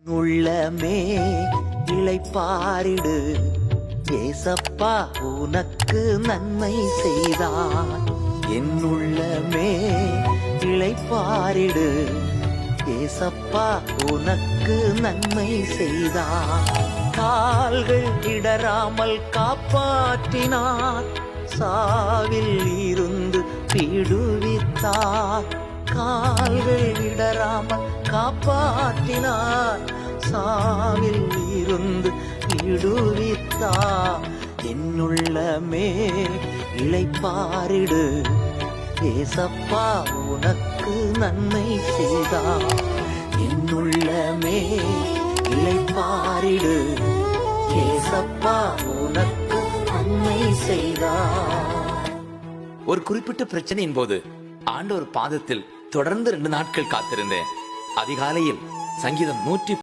உள்ளமே இளைப்பாரிடு, ஏசப்பா உனக்கு நன்மை செய்தார். என் உள்ளமே இளைப்பாரிடு, ஏசப்பா உனக்கு நன்மை செய்தார். கால்கள் இடராமல் காப்பாற்றினார், சாவில் இருந்து விடுவித்தார். கால்கள் இடராமல் காப்பாற்றினார், சாவில் இருந்து விடுவித்தார். என்னுள்ளமே இளைப்பாரிடு, ஏசப்பா உனக்கு நன்மை செய்தார். என்னுள்ளமே இளைப்பாரிடு, ஏசப்பா உனக்கு நன்மை செய்தார். ஒரு குறிப்பிட்ட பிரச்சனையின் போது ஆண்டவர் பாதத்தில் தொடர்ந்து 2 நாட்கள் காத்திருந்தேன். அதிகாலையில் சங்கீதம் 110